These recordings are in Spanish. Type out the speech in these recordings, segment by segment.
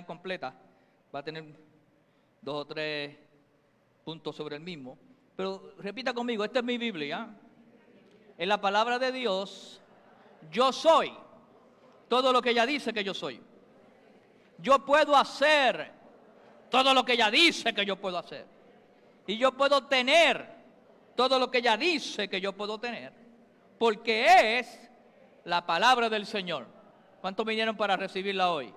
completa, va a tener 2 o 3 puntos sobre el mismo. Pero repita conmigo, esta es mi Biblia. En la palabra de Dios, yo soy todo lo que ella dice que yo soy. Yo puedo hacer todo lo que ella dice que yo puedo hacer. Y yo puedo tener todo lo que ella dice que yo puedo tener. Porque es la palabra del Señor. ¿Cuántos vinieron para recibirla hoy?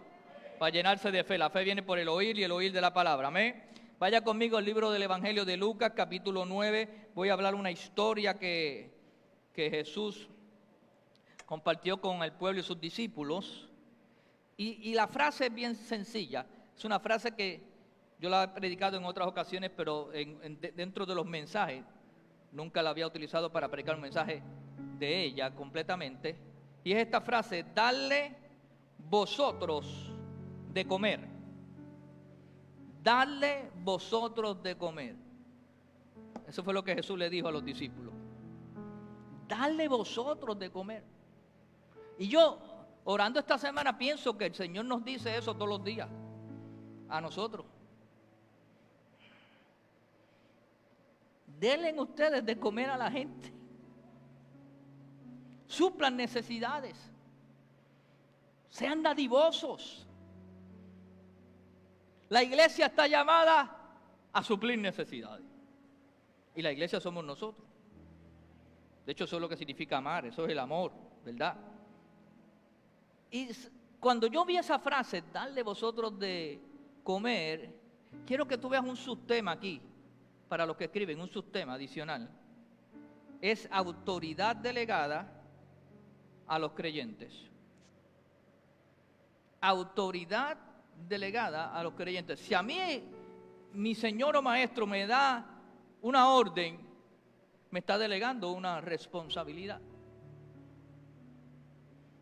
Para llenarse de fe. La fe viene por el oír y el oír de la palabra. Amén. Vaya conmigo al libro del Evangelio de Lucas, capítulo 9. Voy a hablar una historia que Jesús compartió con el pueblo y sus discípulos. Y la frase es bien sencilla. Es una frase que yo la he predicado en otras ocasiones, pero dentro de los mensajes. Nunca la había utilizado para predicar un mensaje de ella completamente. Y es esta frase: dadle vosotros de comer. Dadle vosotros de comer. Eso fue lo que Jesús le dijo a los discípulos. Dadle vosotros de comer. Y yo, orando esta semana, pienso que el Señor nos dice eso todos los días a nosotros. Denle ustedes de comer a la gente. Suplan necesidades. Sean dadivosos. La iglesia está llamada a suplir necesidades. Y la iglesia somos nosotros. De hecho, eso es lo que significa amar. Eso es el amor, ¿verdad? Y cuando yo vi esa frase, darle vosotros de comer, quiero que tú veas un subtema aquí. Para los que escriben, un subtema adicional. Es autoridad delegada a los creyentes. Autoridad delegada a los creyentes. Si a mí mi señor o maestro me da una orden, me está delegando una responsabilidad.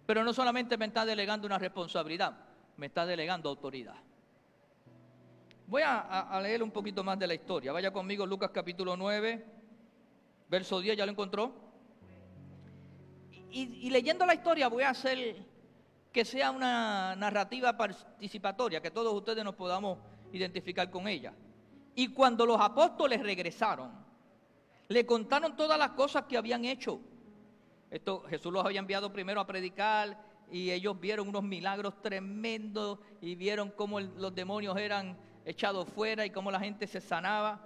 Pero no solamente me está delegando una responsabilidad, me está delegando autoridad. Voy a leer un poquito más de la historia. Vaya conmigo, Lucas capítulo 9, verso 10, ¿ya lo encontró? Y leyendo la historia voy a hacer que sea una narrativa participatoria, que todos ustedes nos podamos identificar con ella. Y cuando los apóstoles regresaron, le contaron todas las cosas que habían hecho. Jesús los había enviado primero a predicar y ellos vieron unos milagros tremendos y vieron cómo los demonios eran echados fuera y cómo la gente se sanaba.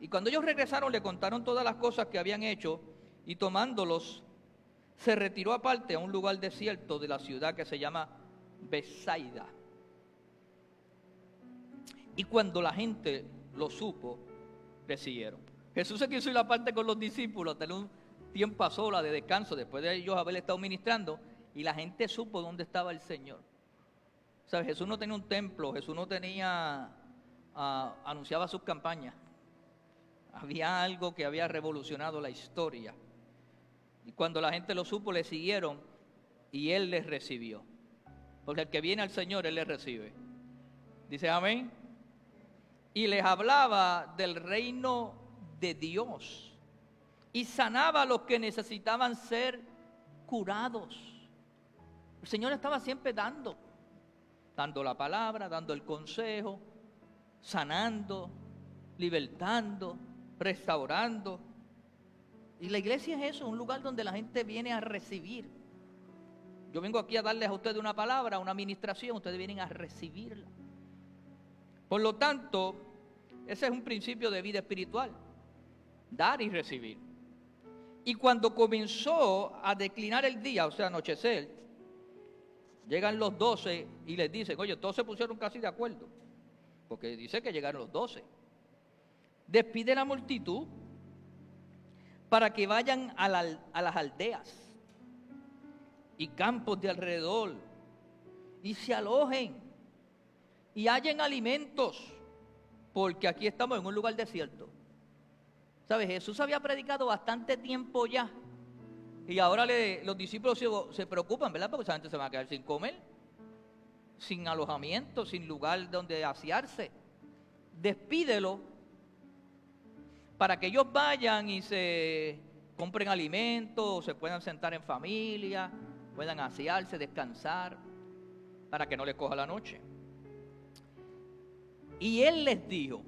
Y cuando ellos regresaron le contaron todas las cosas que habían hecho y tomándolos se retiró aparte a un lugar desierto de la ciudad que se llama Betsaida. Y cuando la gente lo supo, le siguieron. Jesús se quiso ir aparte con los discípulos, tener un tiempo a solas de descanso después de ellos haber estado ministrando, y la gente supo dónde estaba el Señor. ¿Sabes? Jesús no tenía un templo, Jesús no tenía, anunciaba sus campañas. Había algo que había revolucionado la historia. Y cuando la gente lo supo, le siguieron y Él les recibió. Porque el que viene al Señor, Él les recibe. Dice amén. Y les hablaba del reino de Dios. Y sanaba a los que necesitaban ser curados. El Señor estaba siempre dando la palabra, dando el consejo, sanando, libertando, restaurando. Y la iglesia es eso, un lugar donde la gente viene a recibir. Yo vengo aquí a darles a ustedes una palabra, una administración, ustedes vienen a recibirla. Por lo tanto, ese es un principio de vida espiritual, dar y recibir. Y cuando comenzó a declinar el día, o sea, anochecer, llegan los 12 y les dicen, oye, todos se pusieron casi de acuerdo, porque dice que llegaron los 12. Despide la multitud para que vayan a las aldeas y campos de alrededor y se alojen y hallen alimentos, porque aquí estamos en un lugar desierto. ¿Sabes? Jesús había predicado bastante tiempo ya. Y ahora los discípulos se preocupan, ¿verdad? Porque esa gente se va a quedar sin comer, sin alojamiento, sin lugar donde asearse. Despídelo para que ellos vayan y se compren alimentos, se puedan sentar en familia, puedan asearse, descansar, para que no les coja la noche. Y él les dijo: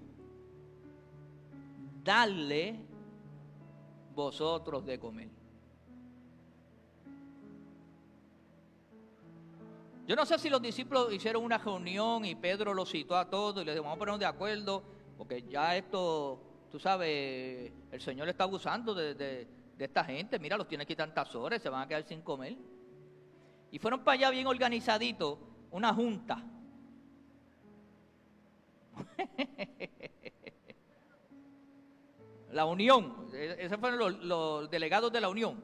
dadle vosotros de comer. Yo no sé si los discípulos hicieron una reunión y Pedro los citó a todos y les dijo: vamos a ponernos de acuerdo, porque ya esto, tú sabes, el Señor está abusando de esta gente. Mira, los tiene aquí tantas horas, se van a quedar sin comer. Y fueron para allá bien organizaditos, una junta. La unión, esos fueron los delegados de la unión,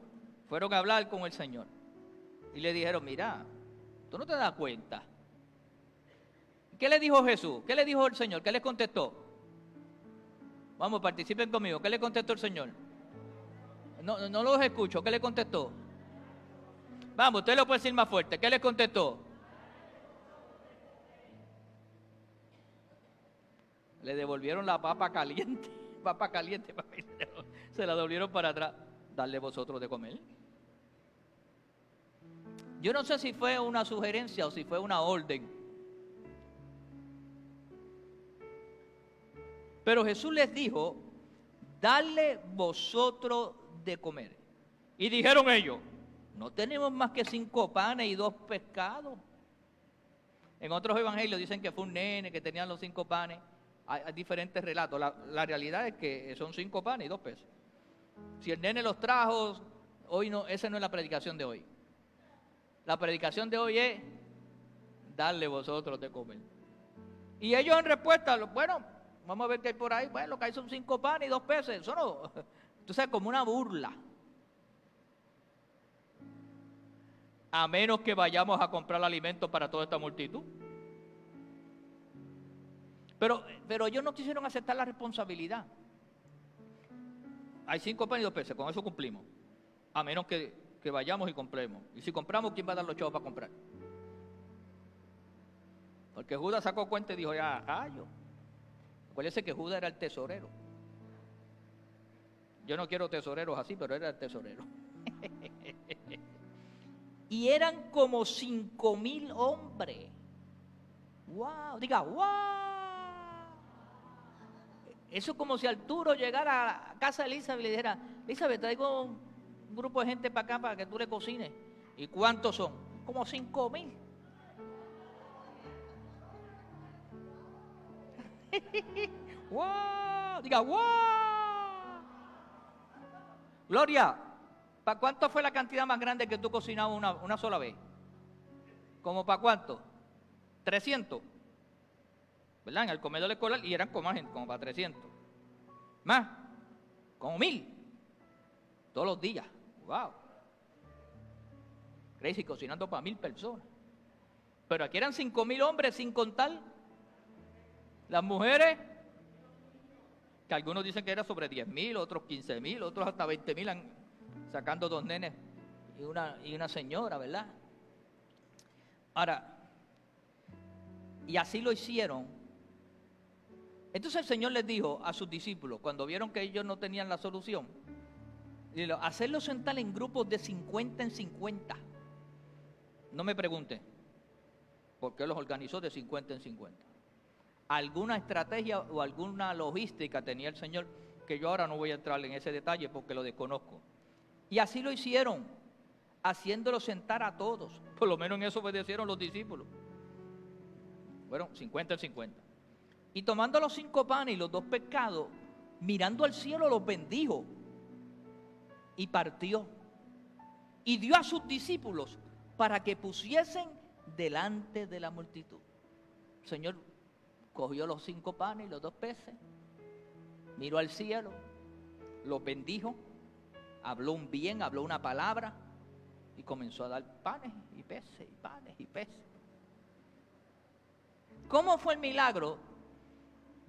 fueron a hablar con el Señor. Y le dijeron: mira, ¿tú no te das cuenta? ¿Qué le dijo Jesús? ¿Qué le dijo el Señor? ¿Qué les contestó? Vamos, participen conmigo. ¿Qué le contestó el Señor? No los escucho. ¿Qué le contestó? Vamos, usted lo puede decir más fuerte. ¿Qué le contestó? Le devolvieron la papa caliente. Papa caliente. Se la devolvieron para atrás. Darle vosotros de comer. Yo no sé si fue una sugerencia o si fue una orden. Pero Jesús les dijo: dale vosotros de comer. Y dijeron ellos: no tenemos más que 5 panes y 2 pescados. En otros evangelios dicen que fue un nene que tenía los 5 panes. Hay diferentes relatos. La realidad es que son 5 panes y 2 peces. Si el nene los trajo, hoy no, esa no es la predicación de hoy. La predicación de hoy es: darle vosotros de comer. Y ellos en respuesta: bueno, vamos a ver qué hay por ahí. Bueno, lo que hay son 5 panes y 2 peces. Eso no, entonces, como una burla. A menos que vayamos a comprar alimento para toda esta multitud. Pero ellos no quisieron aceptar la responsabilidad. Hay 5 panes y 2 peces, con eso cumplimos. A menos que vayamos y compremos. Y si compramos, ¿quién va a dar los chavos para comprar? Porque Judas sacó cuenta y dijo: ya, rayo. Acuérdense que Judas era el tesorero. Yo no quiero tesoreros así, pero era el tesorero. Y eran como 5,000 hombres. ¡Wow! Diga, ¡wow! Eso es como si Arturo llegara a casa de Elizabeth y le dijera: Elizabeth, traigo un grupo de gente para acá para que tú le cocines. ¿Y cuántos son? Como 5,000. ¡Wow! Diga, ¡wow! Gloria, ¿para cuánto fue la cantidad más grande que tú cocinabas una sola vez? ¿Cómo para cuánto? 300. ¿Verdad? En el comedor escolar, y eran como para 300. Más, como 1,000. Todos los días. ¡Wow! Crazy, cocinando para 1,000 personas. Pero aquí eran 5,000 hombres, sin contar las mujeres, que algunos dicen que era sobre 10,000, otros 15,000, otros hasta 20,000, sacando 2 nenes y una señora, ¿verdad? Ahora, y así lo hicieron. Entonces el Señor les dijo a sus discípulos, cuando vieron que ellos no tenían la solución, dijo: hacerlos sentar en grupos de 50 en 50. No me pregunten por qué los organizó de 50 en 50. Alguna estrategia o alguna logística tenía el Señor, que yo ahora no voy a entrar en ese detalle porque lo desconozco. Y así lo hicieron, haciéndolos sentar a todos. Por lo menos en eso obedecieron los discípulos. Fueron 50 en 50. Y tomando los 5 panes y los 2 pescados, mirando al cielo, los bendijo y partió. Y dio a sus discípulos para que pusiesen delante de la multitud. El Señor cogió los 5 panes y los 2 peces, miró al cielo, los bendijo, habló un bien, habló una palabra y comenzó a dar panes y peces y panes y peces. ¿Cómo fue el milagro?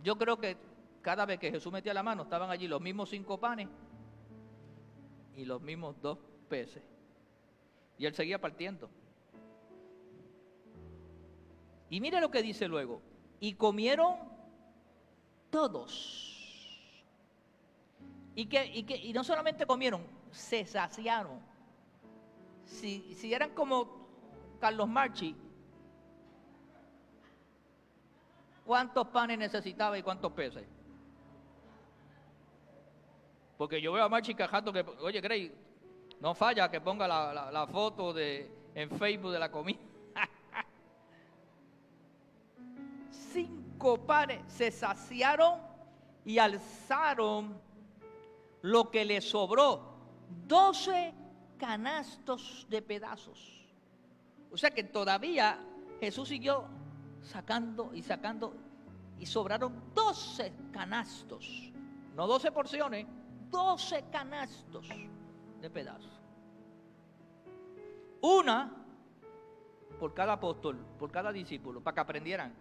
Yo creo que cada vez que Jesús metía la mano estaban allí los mismos 5 panes y los mismos 2 peces. Y él seguía partiendo. Y mire lo que dice luego: y comieron todos. Y no solamente comieron, se saciaron. Si eran como Carlos Marchi, ¿Cuántos panes necesitaba y cuántos peces? Porque yo veo a Marchi cajando que, oye, Grey, no falla que ponga la foto en Facebook de la comida. 5 panes se saciaron y alzaron lo que les sobró, 12 canastos de pedazos. O sea que todavía Jesús siguió sacando y sobraron 12 canastos, no 12 porciones, 12 canastos de pedazos. Una por cada apóstol, por cada discípulo, para que aprendieran.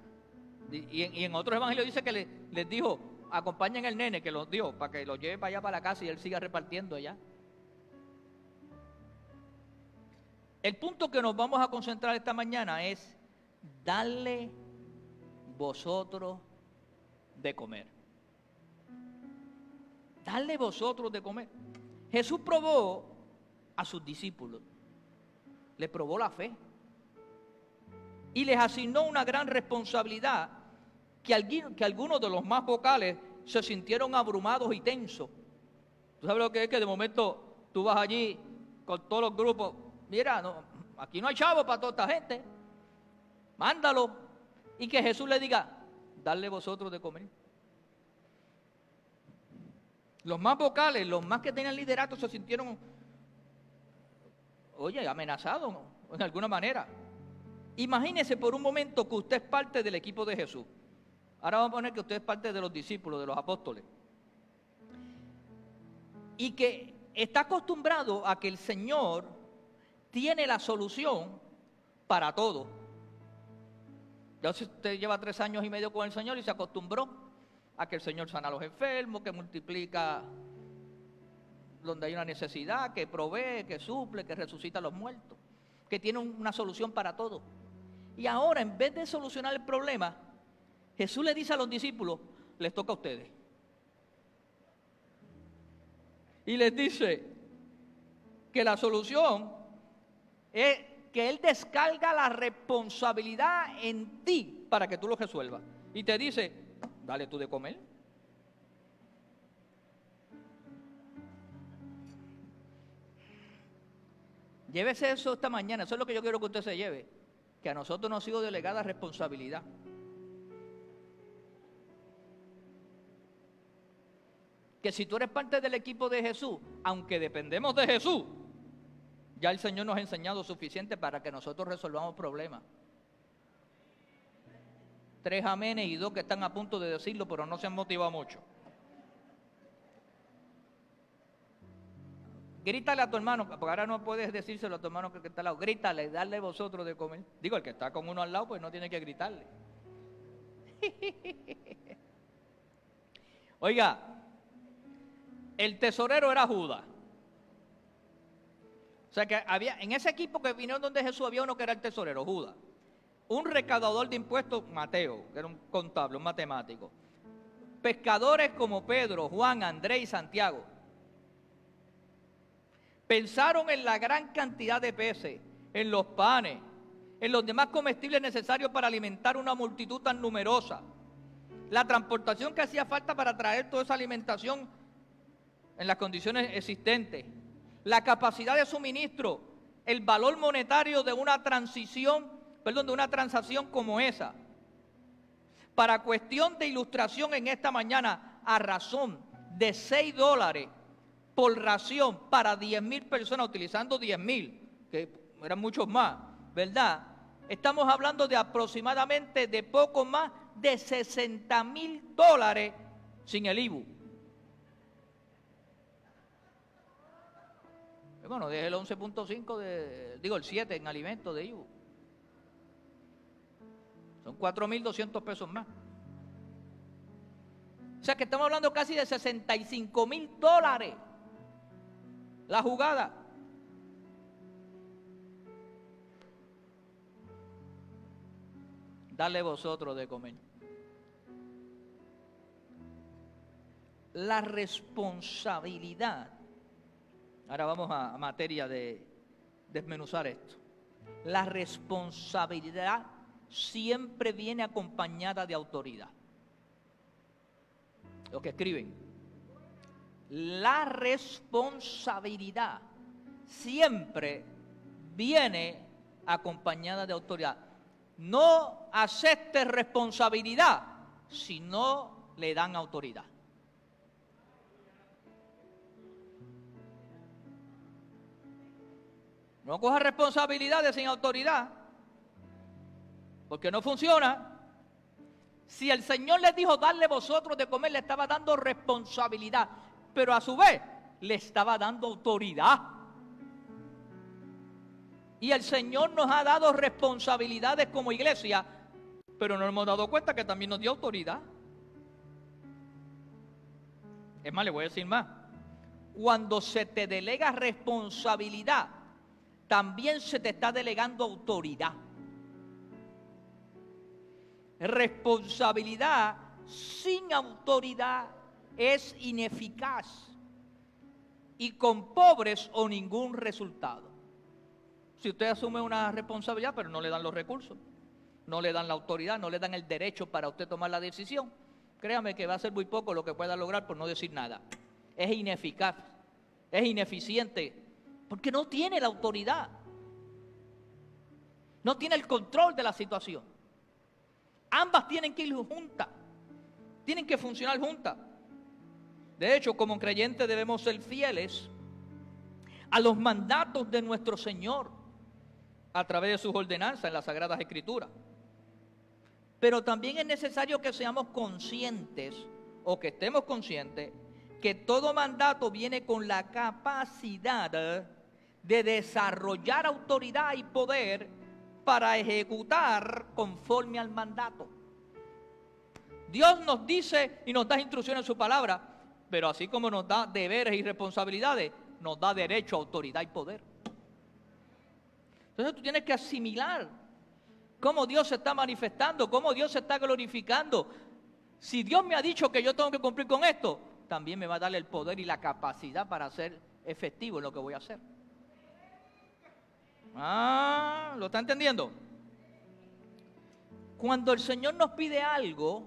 Y en otros evangelios dice que les dijo, acompañen al nene que los dio, para que los lleve para allá para la casa y él siga repartiendo allá. El punto que nos vamos a concentrar esta mañana es darle vosotros de comer. Darle vosotros de comer. Jesús probó a sus discípulos, les probó la fe y les asignó una gran responsabilidad que algunos de los más vocales se sintieron abrumados y tensos. ¿Tú sabes lo que es? Que de momento tú vas allí con todos los grupos, mira, aquí no hay chavo para toda esta gente, mándalo, y que Jesús le diga, darle vosotros de comer. Los más vocales, los más que tenían liderato se sintieron, oye, amenazados, ¿no? En alguna manera. Imagínese por un momento que usted es parte del equipo de Jesús. Ahora vamos a poner que usted es parte de los discípulos, de los apóstoles. Y que está acostumbrado a que el Señor tiene la solución para todo. Ya usted lleva 3 años y medio con el Señor y se acostumbró a que el Señor sana a los enfermos, que multiplica donde hay una necesidad, que provee, que suple, que resucita a los muertos, que tiene una solución para todo. Y ahora, en vez de solucionar el problema, Jesús le dice a los discípulos, les toca a ustedes. Y les dice que la solución es que Él descarga la responsabilidad en ti para que tú lo resuelvas. Y te dice, dale tú de comer. Llévese eso esta mañana, eso es lo que yo quiero que usted se lleve, que a nosotros nos ha sido delegada responsabilidad. Que si tú eres parte del equipo de Jesús, aunque dependemos de Jesús, ya el Señor nos ha enseñado suficiente para que nosotros resolvamos problemas. 3 amenes y 2 que están a punto de decirlo, pero no se han motivado mucho. Grítale a tu hermano, porque ahora no puedes decírselo a tu hermano que está al lado. Grítale, dale vosotros de comer. Digo, el que está con uno al lado, pues no tiene que gritarle. Oiga, el tesorero era Judas. O sea que había, en ese equipo que vinieron donde Jesús había uno que era el tesorero, Judas. Un recaudador de impuestos, Mateo, que era un contable, un matemático. Pescadores como Pedro, Juan, Andrés y Santiago. Pensaron en la gran cantidad de peces, en los panes, en los demás comestibles necesarios para alimentar una multitud tan numerosa. La transportación que hacía falta para traer toda esa alimentación en las condiciones existentes. La capacidad de suministro, el valor monetario de una transacción como esa. Para cuestión de ilustración en esta mañana, a razón de $6 por ración para 10,000 personas, utilizando 10,000, que eran muchos más, ¿verdad? Estamos hablando de aproximadamente de poco más de $60,000 sin el IBU. Bueno, deje el 11.5 el 7 en alimentos de IBU. Son 4,200 pesos más. O sea que estamos hablando casi de $65,000 la jugada. Dale vosotros de comer. La responsabilidad. Ahora vamos a materia de desmenuzar esto. La responsabilidad siempre viene acompañada de autoridad. Los que escriben, la responsabilidad siempre viene acompañada de autoridad. No aceptes responsabilidad si no le dan autoridad. No cojas responsabilidades sin autoridad, porque no funciona. Si el Señor les dijo darle vosotros de comer, le estaba dando responsabilidad, pero a su vez le estaba dando autoridad. Y el Señor nos ha dado responsabilidades como iglesia, pero nos hemos dado cuenta que también nos dio autoridad. Es más, le voy a decir más. Cuando se te delega responsabilidad, también se te está delegando autoridad. Responsabilidad sin autoridad es ineficaz y con pobres o ningún resultado. Si usted asume una responsabilidad pero no le dan los recursos, no le dan la autoridad, no le dan el derecho para usted tomar la decisión, créame que va a ser muy poco lo que pueda lograr por no decir nada. Es ineficaz, es ineficiente, porque no tiene la autoridad, no tiene el control de la situación. Ambas tienen que ir juntas, tienen que funcionar juntas. De hecho, como creyentes debemos ser fieles a los mandatos de nuestro Señor a través de sus ordenanzas en las Sagradas Escrituras. Pero también es necesario que seamos conscientes, o que estemos conscientes, que todo mandato viene con la capacidad de desarrollar autoridad y poder para ejecutar conforme al mandato. Dios nos dice y nos da instrucciones en su palabra, pero así como nos da deberes y responsabilidades, nos da derecho, autoridad y poder. Entonces tú tienes que asimilar cómo Dios se está manifestando, cómo Dios se está glorificando. Si Dios me ha dicho que yo tengo que cumplir con esto, también me va a dar el poder y la capacidad para ser efectivo en lo que voy a hacer. ¿Lo está entendiendo? Cuando el Señor nos pide algo,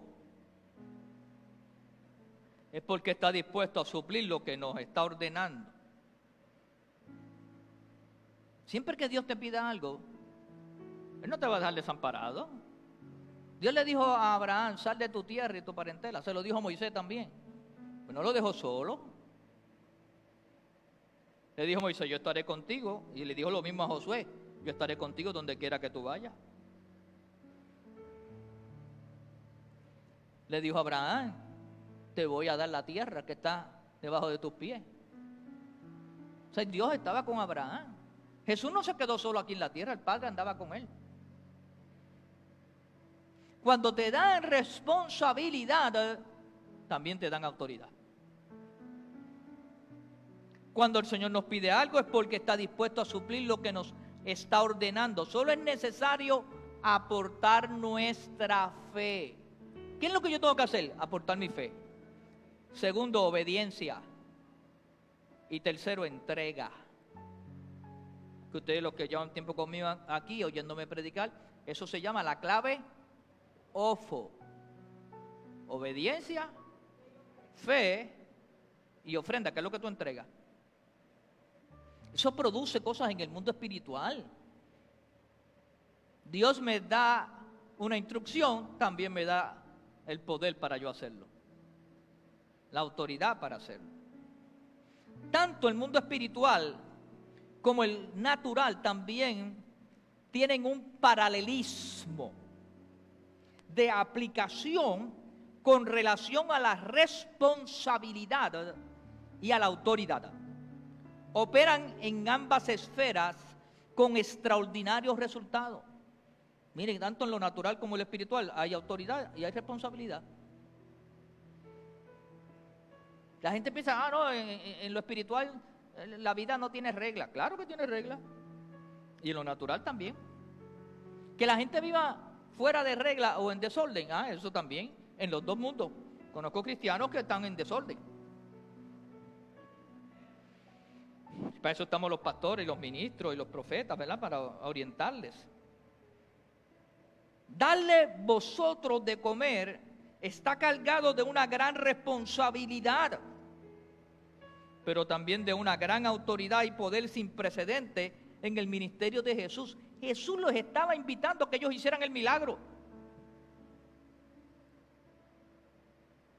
es porque está dispuesto a suplir lo que nos está ordenando. Siempre que Dios te pida algo, Él no te va a dejar desamparado. Dios le dijo a Abraham, sal de tu tierra y tu parentela. Se lo dijo a Moisés también. Pues no lo dejó solo. Le dijo a Moisés, yo estaré contigo. Y le dijo lo mismo a Josué, yo estaré contigo donde quiera que tú vayas. Le dijo a Abraham, te voy a dar la tierra que está debajo de tus pies. O sea, Dios estaba con Abraham. Jesús no se quedó solo aquí en la tierra, el Padre andaba con él. Cuando te dan responsabilidad, también te dan autoridad. Cuando el Señor nos pide algo es porque está dispuesto a suplir lo que nos está ordenando. Solo es necesario aportar nuestra fe. ¿Qué es lo que yo tengo que hacer? Aportar mi fe. Segundo, obediencia. Y tercero, entrega. Que ustedes, los que llevan tiempo conmigo aquí, oyéndome predicar, eso se llama la clave OFO. Obediencia, fe y ofrenda, que es lo que tú entregas. Eso produce cosas en el mundo espiritual. Dios me da una instrucción, también me da el poder para yo hacerlo. La autoridad para hacerlo. Tanto el mundo espiritual como el natural también tienen un paralelismo de aplicación con relación a la responsabilidad y a la autoridad. Operan en ambas esferas con extraordinarios resultados. Miren, tanto en lo natural como en lo espiritual hay autoridad y hay responsabilidad. La gente piensa, no, en lo espiritual la vida no tiene reglas. Claro que tiene reglas. Y en lo natural también. Que la gente viva fuera de regla o en desorden, eso también, en los dos mundos. Conozco cristianos que están en desorden. Para eso estamos los pastores, los ministros y los profetas, ¿verdad? Para orientarles. Darle vosotros de comer está cargado de una gran responsabilidad, pero también de una gran autoridad y poder sin precedente en el ministerio de Jesús. Jesús los estaba invitando a que ellos hicieran el milagro.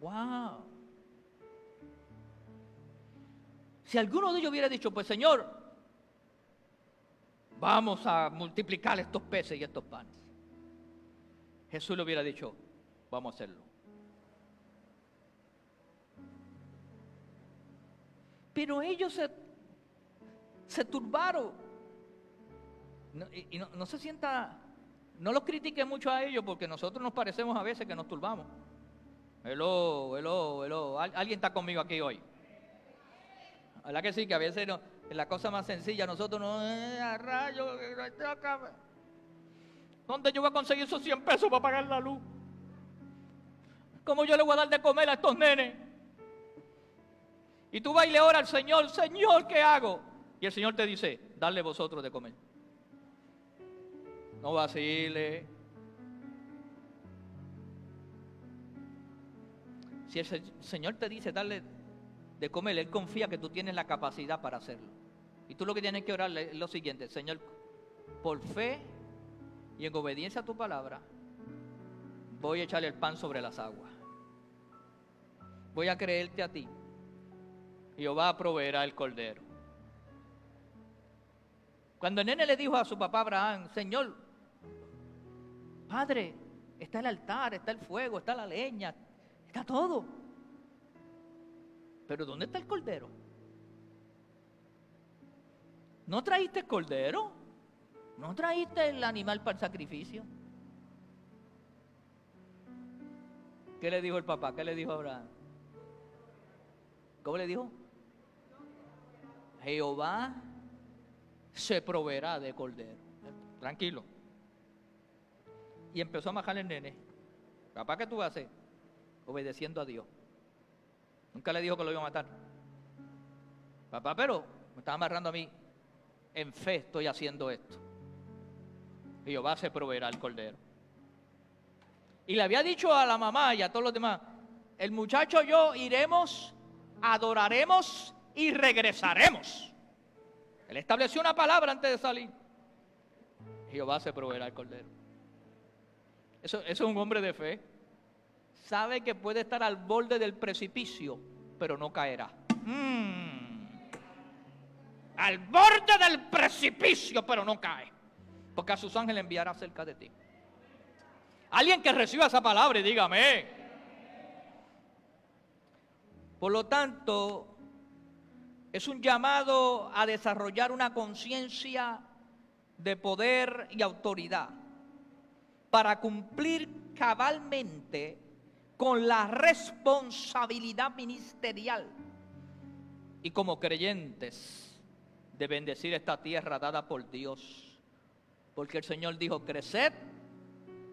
¡Wow! Si alguno de ellos hubiera dicho, pues Señor, vamos a multiplicar estos peces y estos panes, Jesús le hubiera dicho, vamos a hacerlo. Pero ellos se turbaron. No se sienta, no los critique mucho a ellos, porque nosotros nos parecemos a veces que nos turbamos. Hello. ¿Alguien está conmigo aquí hoy? ¿Verdad que sí? Que a veces en la cosa más sencilla nosotros no, ¿dónde yo voy a conseguir esos 100 pesos para pagar la luz? ¿Cómo yo le voy a dar de comer a estos nenes? Y tú vas y le oras al Señor, Señor, ¿qué hago? Y el Señor te dice, dale vosotros de comer. No vacile. Si el Señor te dice, dale de comer, Él confía que tú tienes la capacidad para hacerlo. Y tú lo que tienes que orarle es lo siguiente, Señor, por fe y en obediencia a tu palabra, voy a echarle el pan sobre las aguas. Voy a creerte a ti. Y Jehová proveerá el cordero. Cuando el nene le dijo a su papá Abraham, Señor, Padre, está el altar, está el fuego, está la leña, está todo. Pero ¿dónde está el cordero? ¿No trajiste el cordero? ¿No trajiste el animal para el sacrificio? ¿Qué le dijo el papá? ¿Qué le dijo Abraham? ¿Cómo le dijo? Jehová se proveerá de cordero. Tranquilo. Y empezó a majar el nene. Papá, ¿qué tú vas a hacer? Obedeciendo a Dios. Nunca le dijo que lo iba a matar. Papá, pero me estaba amarrando a mí. En fe estoy haciendo esto. Jehová se proveerá el cordero. Y le había dicho a la mamá y a todos los demás, el muchacho y yo iremos, adoraremos y regresaremos. Él estableció una palabra antes de salir. Jehová se proveerá el cordero. Eso es un hombre de fe. Sabe que puede estar al borde del precipicio, pero no caerá. Al borde del precipicio, pero no cae. Porque a sus ángeles enviará cerca de ti. Alguien que reciba esa palabra y dígame. Por lo tanto, es un llamado a desarrollar una conciencia de poder y autoridad para cumplir cabalmente con la responsabilidad ministerial y como creyentes de bendecir esta tierra dada por Dios. Porque el Señor dijo, creced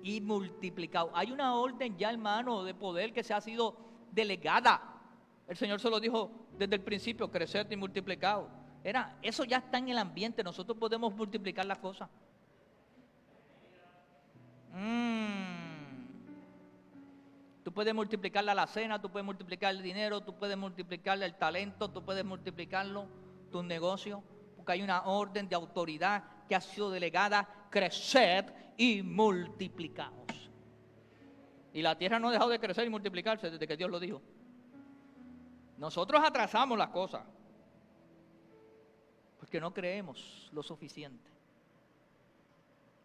y multiplicaos. Hay una orden ya, hermano, de poder que se ha sido delegada. El Señor se lo dijo desde el principio, creced y multiplicaos. Eso ya está en el ambiente, nosotros podemos multiplicar las cosas. Tú puedes multiplicar la alacena, tú puedes multiplicar el dinero, tú puedes multiplicar el talento, tú puedes multiplicarlo, tus negocios, porque hay una orden de autoridad que ha sido delegada, creced y multiplicaos. Y la tierra no ha dejado de crecer y multiplicarse desde que Dios lo dijo. Nosotros atrasamos las cosas porque no creemos lo suficiente,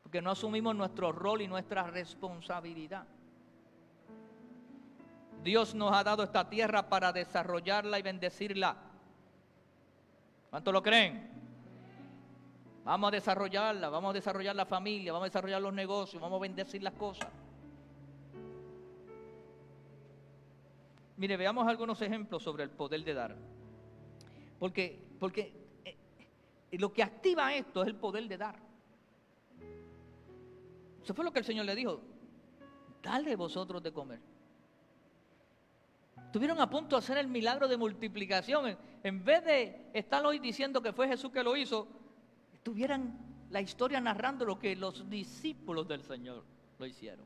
porque no asumimos nuestro rol y nuestra responsabilidad. Dios nos ha dado esta tierra para desarrollarla y bendecirla. ¿Cuántos lo creen? Vamos a desarrollarla, vamos a desarrollar la familia, vamos a desarrollar los negocios, vamos a bendecir las cosas. Mire, veamos algunos ejemplos sobre el poder de dar. Porque lo que activa esto es el poder de dar. Eso fue lo que el Señor le dijo. Dale vosotros de comer. Estuvieron a punto de hacer el milagro de multiplicación. En vez de estar hoy diciendo que fue Jesús que lo hizo, estuvieran la historia narrando lo que los discípulos del Señor lo hicieron.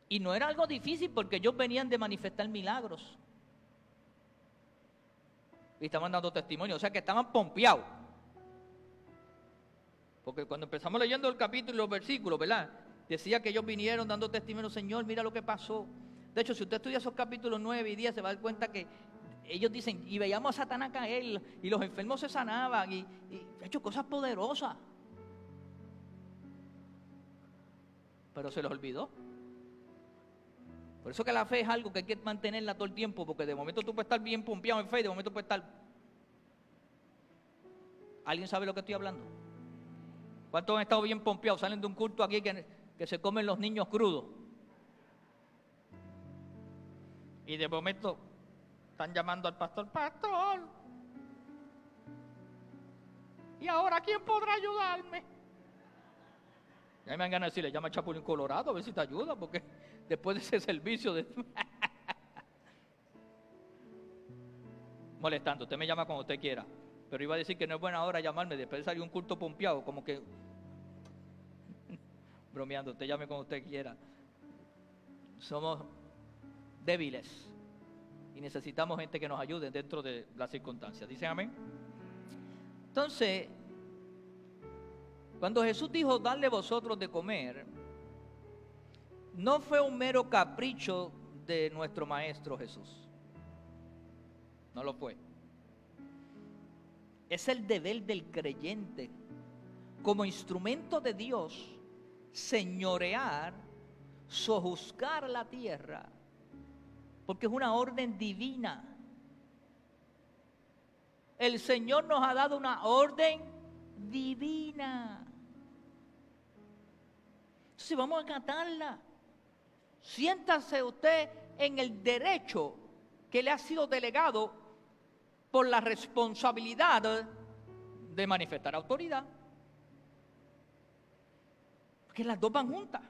Y no era algo difícil porque ellos venían de manifestar milagros. Y estaban dando testimonio, o sea que estaban pompeados. Porque cuando empezamos leyendo el capítulo y los versículos, ¿verdad? Decía que ellos vinieron dando testimonio, Señor, mira lo que pasó. De hecho, si usted estudia esos capítulos 9 y 10, se va a dar cuenta que ellos dicen, y veíamos a Satanás caer, y los enfermos se sanaban, y hecho cosas poderosas. Pero se los olvidó. Por eso que la fe es algo que hay que mantenerla todo el tiempo, porque de momento tú puedes estar bien pompeado en fe, y de momento puedes estar... ¿Alguien sabe lo que estoy hablando? ¿Cuántos han estado bien pompeados? Salen de un culto aquí que se comen los niños crudos. Y de momento están llamando al pastor, pastor. ¿Y ahora quién podrá ayudarme? Y a mí me dan ganas de decirle, llama a Chapulín Colorado a ver si te ayuda, porque después de ese servicio de... molestando, usted me llama cuando usted quiera. Pero iba a decir que no es buena hora llamarme después de salir un culto pompeado, como que... bromeando, usted llame cuando usted quiera. Somos débiles y necesitamos gente que nos ayude dentro de las circunstancias. ¿Dicen amén? Entonces, cuando Jesús dijo, dadle vosotros de comer, no fue un mero capricho de nuestro Maestro Jesús. No lo fue. Es el deber del creyente, como instrumento de Dios, señorear, sojuzgar la tierra, porque es una orden divina. El Señor nos ha dado una orden divina. Entonces vamos a acatarla. Siéntase usted en el derecho que le ha sido delegado por la responsabilidad de manifestar autoridad. Porque las dos van juntas.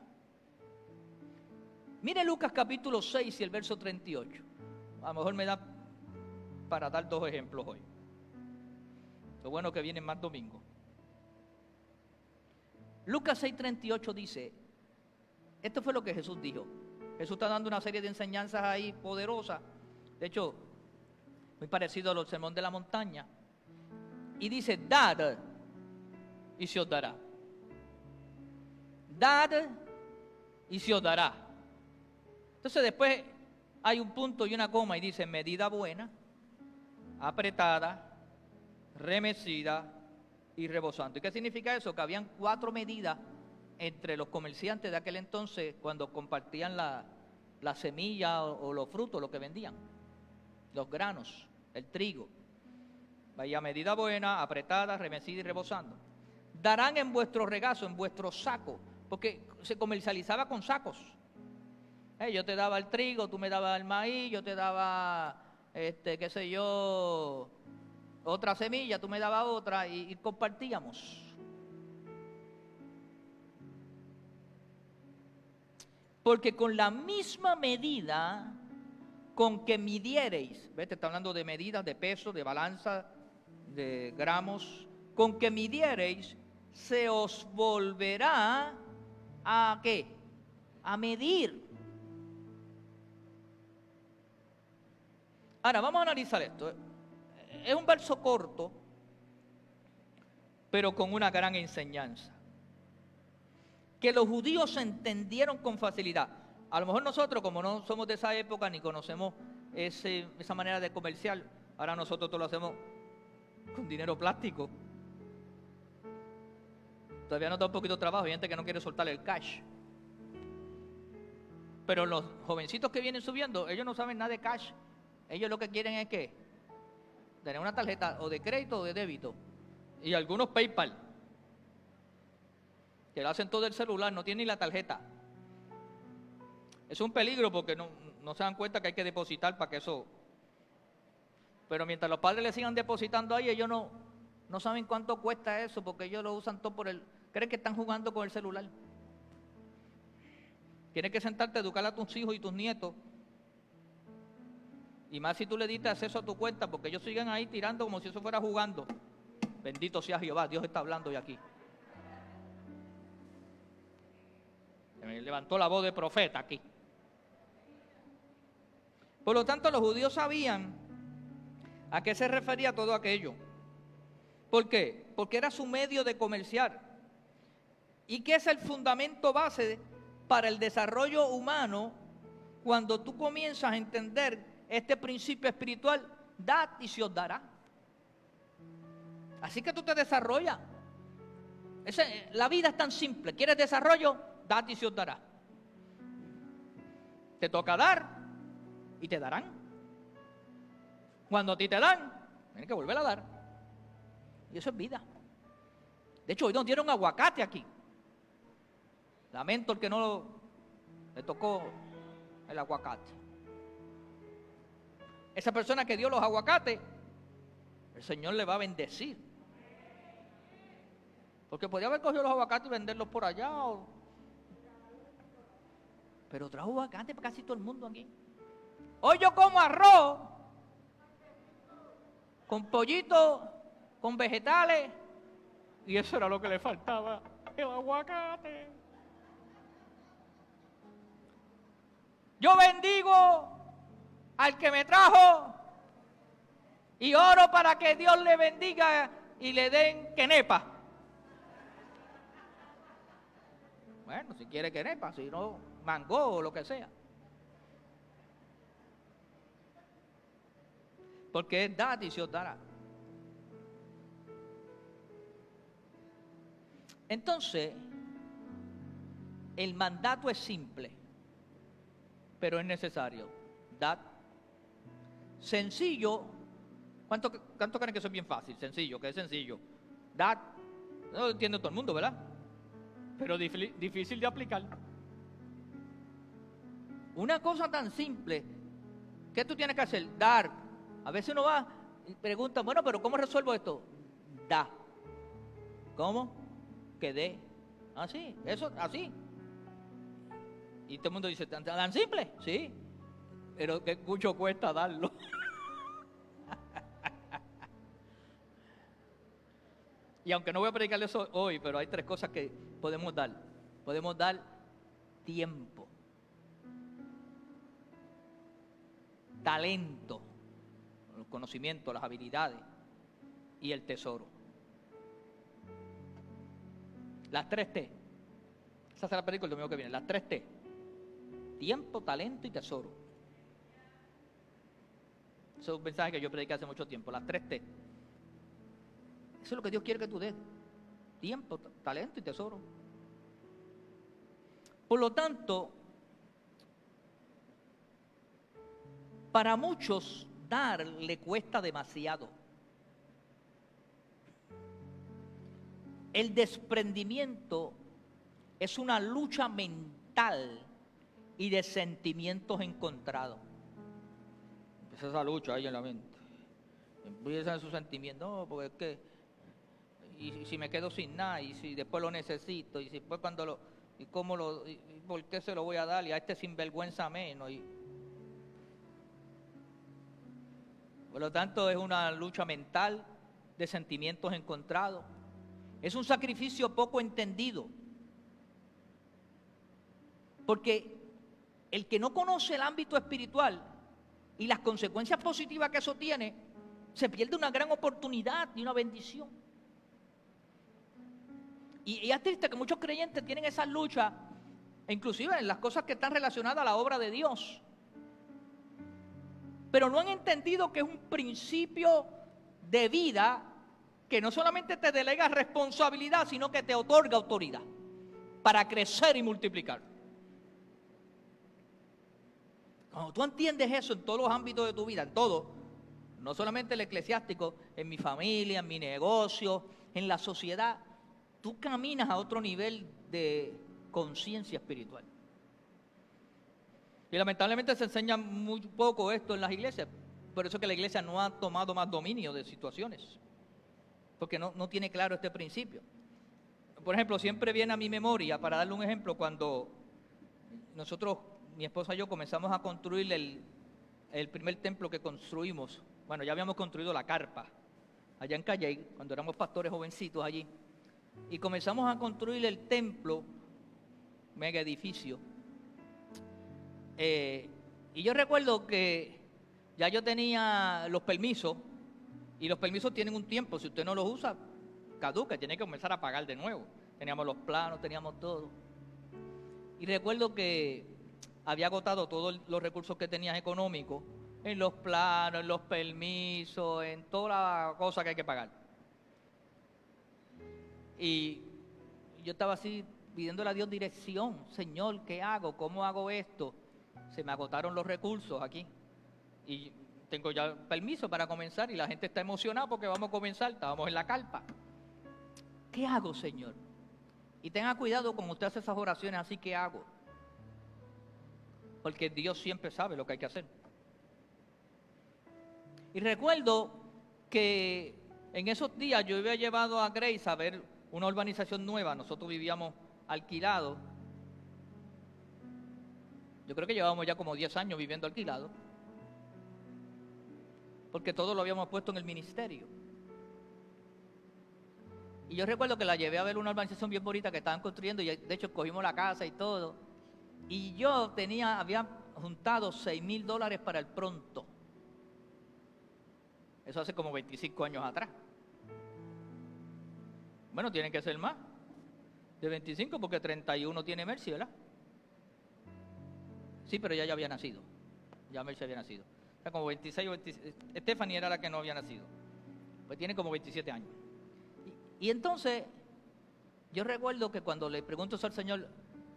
Mire Lucas capítulo 6 y el verso 38. A lo mejor me da para dar dos ejemplos hoy. Lo bueno que vienen más domingos. Lucas 6:38 dice, esto fue lo que Jesús dijo. Jesús está dando una serie de enseñanzas ahí poderosas. De hecho, muy parecido al sermón de la montaña. Y dice, dad y se os dará. Dad y se os dará. Entonces después hay un punto y una coma y dice, medida buena, apretada, remecida y rebosando. ¿Y qué significa eso? Que habían 4 medidas entre los comerciantes de aquel entonces cuando compartían la semilla o los frutos, lo que vendían, los granos, el trigo. Vaya medida buena, apretada, remecida y rebosando. Darán en vuestro regazo, en vuestro saco, porque se comercializaba con sacos. Yo te daba el trigo, tú me dabas el maíz, yo te daba, qué sé yo, otra semilla, tú me dabas otra y compartíamos. Porque con la misma medida con que midiereis, ¿ves? Te está hablando de medidas, de peso, de balanza, de gramos, con que midiereis, se os volverá a ¿qué? A medir. Ahora, vamos a analizar esto. Es un verso corto, pero con una gran enseñanza, que los judíos entendieron con facilidad. A lo mejor nosotros, como no somos de esa época, ni conocemos esa manera de comercial, ahora nosotros todo lo hacemos con dinero plástico. Todavía nos da un poquito de trabajo, hay gente que no quiere soltar el cash. Pero los jovencitos que vienen subiendo, ellos no saben nada de cash. Ellos lo que quieren es que tener una tarjeta o de crédito o de débito. Y algunos PayPal, que lo hacen todo el celular, no tienen ni la tarjeta. Es un peligro porque no se dan cuenta que hay que depositar para que eso... Pero mientras los padres le sigan depositando ahí, ellos no saben cuánto cuesta eso, porque ellos lo usan todo por creen que están jugando con el celular. Tienes que sentarte a educar a tus hijos y tus nietos. Y más si tú le diste acceso a tu cuenta, porque ellos siguen ahí tirando como si eso fuera jugando. Bendito sea Jehová, Dios está hablando hoy aquí. Se me levantó la voz de profeta aquí. Por lo tanto, los judíos sabían a qué se refería todo aquello. ¿Por qué? Porque era su medio de comerciar. ¿Y qué es el fundamento base para el desarrollo humano cuando tú comienzas a entender este principio espiritual? Dad y se os dará. Así que tú te desarrollas. La vida es tan simple. ¿Quieres desarrollo? Dad y se os dará. Te toca dar y te darán. Cuando a ti te dan, tienes que volver a dar. Y eso es vida. De hecho, hoy nos dieron aguacate aquí. Lamento el que no le tocó el aguacate. Esa persona que dio los aguacates, el Señor le va a bendecir. Porque podía haber cogido los aguacates y venderlos por allá. Pero trajo aguacate para casi todo el mundo aquí. Hoy yo como arroz con pollito, con vegetales, y eso era lo que le faltaba, el aguacate. Yo bendigo al que me trajo y oro para que Dios le bendiga y le den quenepa. Bueno, si quiere quenepa, si no, mango o lo que sea. Porque es dad y se os dará. Entonces, el mandato es simple, pero es necesario. Dad. Sencillo. ¿Cuánto creen que eso es bien fácil? Sencillo, que es sencillo. Dad. No lo entiende todo el mundo, ¿verdad? Pero difícil de aplicar. Una cosa tan simple. ¿Qué tú tienes que hacer? Dar. A veces uno va y pregunta, bueno, pero ¿cómo resuelvo esto? Da. ¿Cómo? Que dé. Así, eso, así. Y todo el mundo dice, ¿tan simple? Sí. Pero que mucho cuesta darlo. Y aunque no voy a predicar eso hoy, pero hay 3 cosas que podemos dar. Podemos dar tiempo, talento, los conocimientos, las habilidades y el tesoro. Las 3 T. Esa se la predico el domingo que viene. Las 3 T. Tiempo, talento y tesoro. Eso es un mensaje que yo prediqué hace mucho tiempo. Las 3 T. Eso es lo que Dios quiere que tú des. Tiempo, talento y tesoro. Por lo tanto, para muchos dar le cuesta demasiado. El desprendimiento es una lucha mental y de sentimientos encontrados. Empieza esa lucha ahí en la mente. Empiezan sus sentimientos, no, porque es que, y si me quedo sin nada, y si después lo necesito, y si después cuando lo, y cómo lo, y por qué se lo voy a dar, y a este sinvergüenza menos. Por lo tanto, es una lucha mental de sentimientos encontrados. Es un sacrificio poco entendido. Porque el que no conoce el ámbito espiritual y las consecuencias positivas que eso tiene, se pierde una gran oportunidad y una bendición. Y es triste que muchos creyentes tienen esas luchas, inclusive en las cosas que están relacionadas a la obra de Dios. Pero no han entendido que es un principio de vida que no solamente te delega responsabilidad, sino que te otorga autoridad para crecer y multiplicar. Cuando tú entiendes eso en todos los ámbitos de tu vida, en todo, no solamente el eclesiástico, en mi familia, en mi negocio, en la sociedad, tú caminas a otro nivel de conciencia espiritual. Y lamentablemente se enseña muy poco esto en las iglesias. Por eso que la iglesia no ha tomado más dominio de situaciones. Porque no tiene claro este principio. Por ejemplo, siempre viene a mi memoria, para darle un ejemplo, cuando nosotros, mi esposa y yo, comenzamos a construir el primer templo que construimos. Bueno, ya habíamos construido la carpa allá en Calley, cuando éramos pastores jovencitos allí. Y comenzamos a construir el templo. mega edificio. Y yo recuerdo que ya yo tenía los permisos, y los permisos tienen un tiempo, si usted no los usa, caduca, tiene que comenzar a pagar de nuevo. Teníamos los planos, teníamos todo. Y recuerdo que había agotado todos los recursos que tenía económicos, en los planos, en los permisos, en toda la cosa que hay que pagar. Y yo estaba así pidiéndole a Dios dirección. Señor, ¿qué hago? ¿Cómo hago esto? Se me agotaron los recursos aquí. Y tengo ya permiso para comenzar y la gente está emocionada porque vamos a comenzar. Estábamos en la carpa. ¿Qué hago, Señor? Y tenga cuidado cuando usted hace esas oraciones, así que hago. Porque Dios siempre sabe lo que hay que hacer. Y recuerdo que en esos días yo había llevado a Grace a ver una urbanización nueva. Nosotros vivíamos alquilados. Yo creo que llevábamos ya como 10 años viviendo alquilados. Porque todo lo habíamos puesto en el ministerio. Y yo recuerdo que la llevé a ver una urbanización bien bonita que estaban construyendo y de hecho cogimos la casa y todo. Y yo había juntado $6,000 para el pronto. Eso hace como 25 años atrás. Bueno, tiene que ser más de 25 porque 31 tiene Mercy, ¿verdad? Sí, pero ella ya había nacido. Ya Mercy había nacido. O sea, como 26 o 27. Stephanie era la que no había nacido. Pues tiene como 27 años. Y entonces, yo recuerdo que cuando le pregunto al Señor,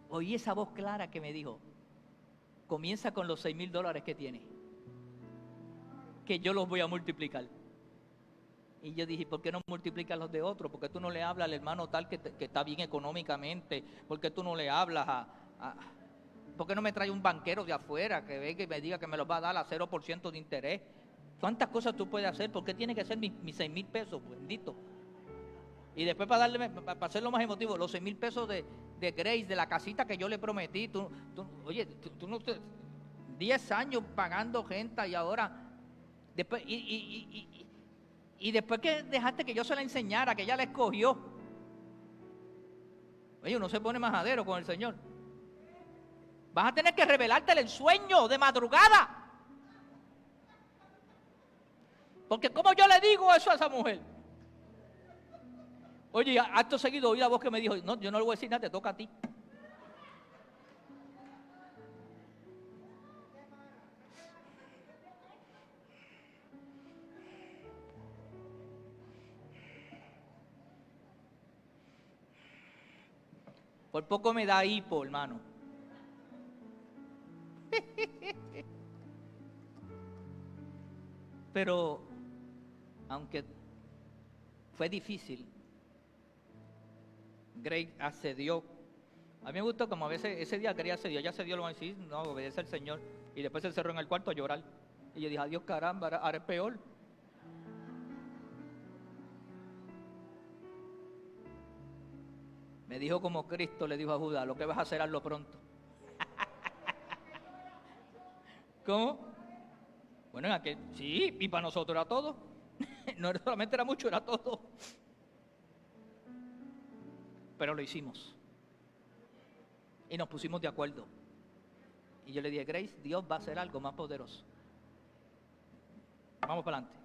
oí esa voz clara que me dijo, comienza con los $6,000 que tiene, que yo los voy a multiplicar. Y yo dije, ¿por qué no multiplicas los de otros? ¿Por qué tú no le hablas al hermano tal que está bien económicamente? ¿Por qué tú no le hablas ¿por qué no me trae un banquero de afuera que venga y me diga que me los va a dar a 0% de interés? ¿Cuántas cosas tú puedes hacer? ¿Por qué tiene que ser mis $6,000? Bendito. Y después para hacerlo más emotivo, los $6,000 de Grace, de la casita que yo le prometí. Oye, tú no 10 años pagando gente y ahora después y después que dejaste que yo se la enseñara, que ella la escogió. Oye, uno se pone majadero con el Señor. Vas a tener que revelártele el sueño de madrugada. Porque ¿cómo yo le digo eso a esa mujer? Oye, acto seguido oí la voz que me dijo, no, yo no le voy a decir nada, te toca a ti. Por poco me da hipo, hermano. Pero, aunque fue difícil, Grace accedió. A mí me gustó como a veces ese día quería accedió, ya accedió, lo van a decir, no, obedece al Señor. Y después se encerró en el cuarto a llorar. Y yo dije, adiós caramba, ahora es peor. Me dijo como Cristo le dijo a Judas, lo que vas a hacer hazlo pronto. ¿Cómo? Bueno, en aquel, sí, y para nosotros era todo. No solamente era mucho, era todo. Pero lo hicimos. Y nos pusimos de acuerdo. Y yo le dije, Grace, Dios va a hacer algo más poderoso. Vamos para adelante.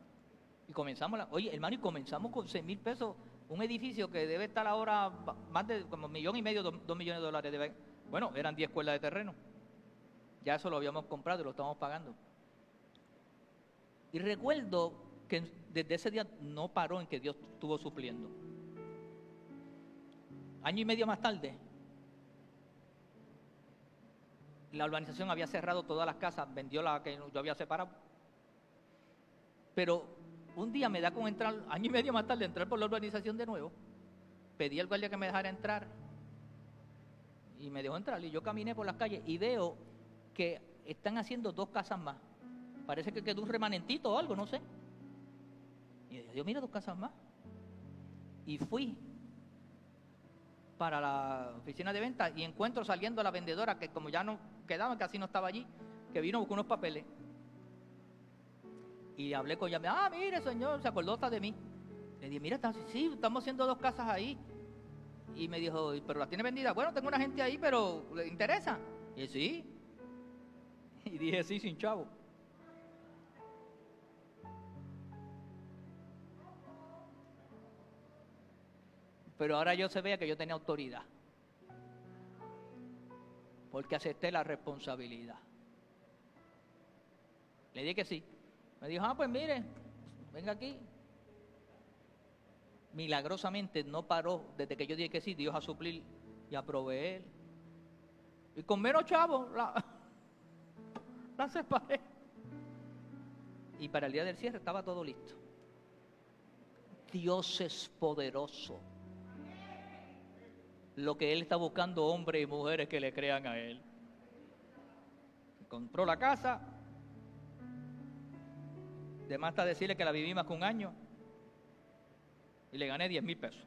Y comenzamos, oye, hermano, y comenzamos con $6,000. Un edificio que debe estar ahora más de como $1,500,000, $2 millones. Bueno, eran 10 cuerdas de terreno. Ya eso lo habíamos comprado y lo estamos pagando. Y recuerdo que desde ese día no paró en que Dios estuvo supliendo. Año y medio más tarde, la urbanización había cerrado todas las casas, vendió la que yo había separado. Pero un día me da con entrar, año y medio más tarde, entrar por la urbanización de nuevo. Pedí al guardia que me dejara entrar y me dejó entrar. Y yo caminé por las calles y veo que están haciendo 2 casas más. Parece que quedó un remanentito o algo, no sé. Y yo, mira, 2 casas más. Y fui para la oficina de venta y encuentro saliendo a la vendedora que como ya no quedaba, casi no estaba allí, que vino con unos papeles. Y hablé con ella, mire señor, se acordó hasta de mí. Le dije, mira, sí, estamos haciendo 2 casas ahí. Y me dijo, ¿pero las tiene vendidas? Bueno, tengo una gente ahí, pero ¿le interesa? Y dije, sí. Y dije, sí, sin chavo. Pero ahora yo se veía que yo tenía autoridad, porque acepté la responsabilidad. Le dije que sí. Me dijo, pues mire, venga aquí. Milagrosamente no paró desde que yo dije que sí, Dios a suplir y a proveer. Y con menos chavos la separé. Y para el día del cierre estaba todo listo. Dios es poderoso. Lo que Él está buscando, hombres y mujeres que le crean a Él. Compró la casa. De más está decirle que la viví más que un año. Y le gané 10,000 pesos.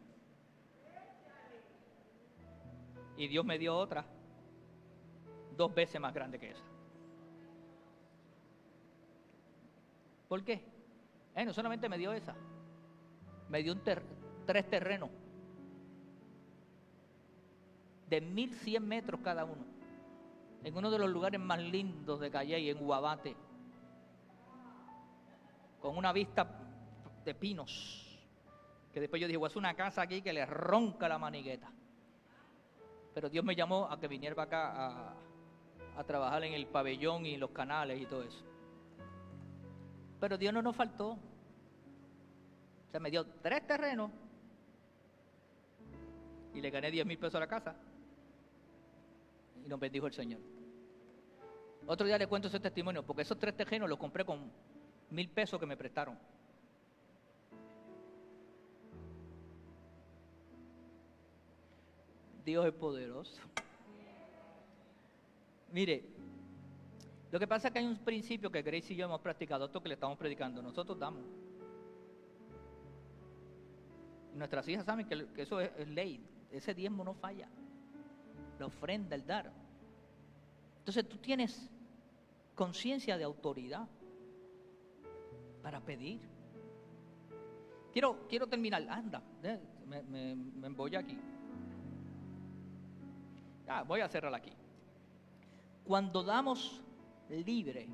Y Dios me dio otra 2 veces más grande que esa. ¿Por qué? No solamente me dio esa. Me dio 3 terrenos de 1,100 metros cada uno, en uno de los lugares más lindos de Calley, en Guabate, con una vista de pinos, que después yo dije, voy a hacer una casa aquí que le ronca la manigueta. Pero Dios me llamó a que viniera para acá a trabajar en el pabellón y los canales y todo eso. Pero Dios no nos faltó. O sea, me dio 3 terrenos y le gané 10,000 pesos a la casa. Y nos bendijo el Señor. Otro día le cuento ese testimonio, porque esos 3 terrenos los compré con 1,000 pesos que me prestaron. Dios es poderoso. Mire, lo que pasa es que hay un principio que Grace y yo hemos practicado, esto que le estamos predicando, nosotros damos. Y nuestras hijas saben que eso es ley, ese diezmo no falla. La ofrenda, el dar. Entonces tú tienes conciencia de autoridad para pedir. Quiero terminar, anda, me embolla aquí. Voy a cerrar aquí. Cuando damos libre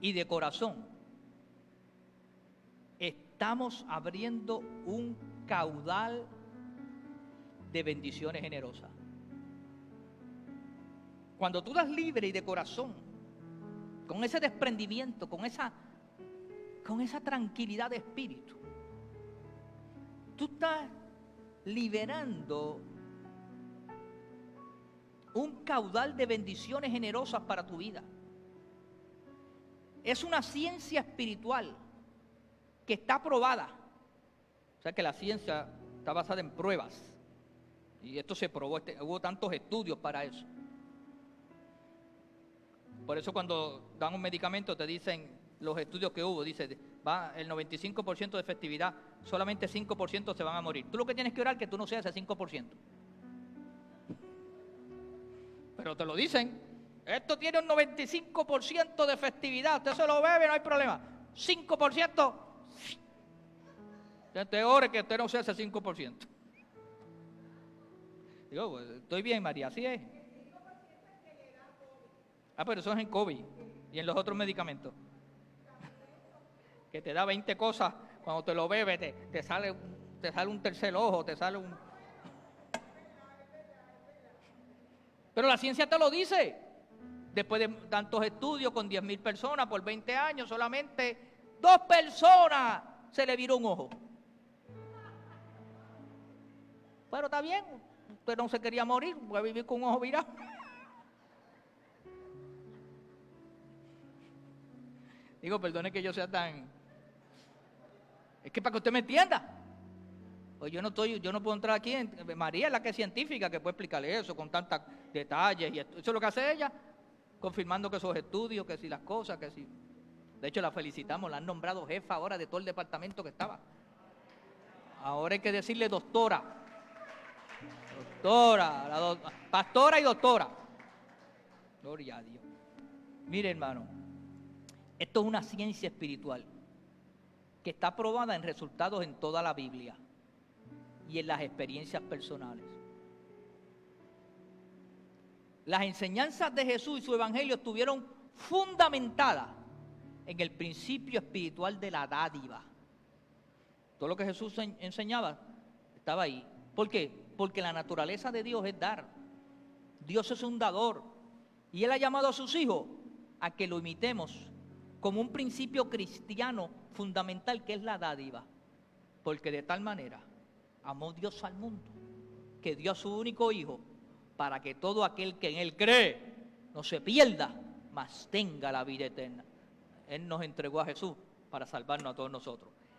y de corazón, estamos abriendo un caudal de bendiciones generosas. Cuando tú das libre y de corazón, con ese desprendimiento, con esa tranquilidad de espíritu, tú estás liberando un caudal de bendiciones generosas para tu vida. Es una ciencia espiritual que está probada. O sea que la ciencia está basada en pruebas. Y esto se probó, hubo tantos estudios para eso. Por eso cuando dan un medicamento te dicen los estudios que hubo, dice, va el 95% de efectividad, solamente 5% se van a morir. Tú lo que tienes que orar es que tú no seas ese 5%. Pero te lo dicen, esto tiene un 95% de efectividad, usted se lo bebe, no hay problema. 5%, te ore que usted no sea ese 5%. Digo, pues, estoy bien, María, así es. Pero eso es en COVID y en los otros medicamentos. Que te da 20 cosas, cuando te lo bebes te sale un tercer ojo, te sale un... Pero la ciencia te lo dice. Después de tantos estudios con 10,000 personas por 20 años, solamente 2 personas se le viró un ojo. Pero está bien, usted no se quería morir, voy a vivir con un ojo virado. Digo, perdone que yo sea tan... Es que para que usted me entienda. Pues yo no puedo entrar aquí. María es la que es científica, que puede explicarle eso con tantos detalles. Y eso es lo que hace ella, confirmando que esos estudios, que si las cosas, que si... De hecho, la felicitamos, la han nombrado jefa ahora de todo el departamento que estaba. Ahora hay que decirle doctora. Doctora, pastora y doctora. Gloria a Dios. Mire, hermano, esto es una ciencia espiritual que está probada en resultados en toda la Biblia. y en las experiencias personales. Las enseñanzas de Jesús y su evangelio estuvieron fundamentadas en el principio espiritual de la dádiva. Todo lo que Jesús enseñaba estaba ahí. ¿Por qué? Porque la naturaleza de Dios es dar. Dios es un dador. Y Él ha llamado a sus hijos a que lo imitemos como un principio cristiano fundamental, que es la dádiva. Porque de tal manera amó Dios al mundo, que dio a su único hijo, para que todo aquel que en Él cree no se pierda, mas tenga la vida eterna. Él nos entregó a Jesús para salvarnos a todos nosotros.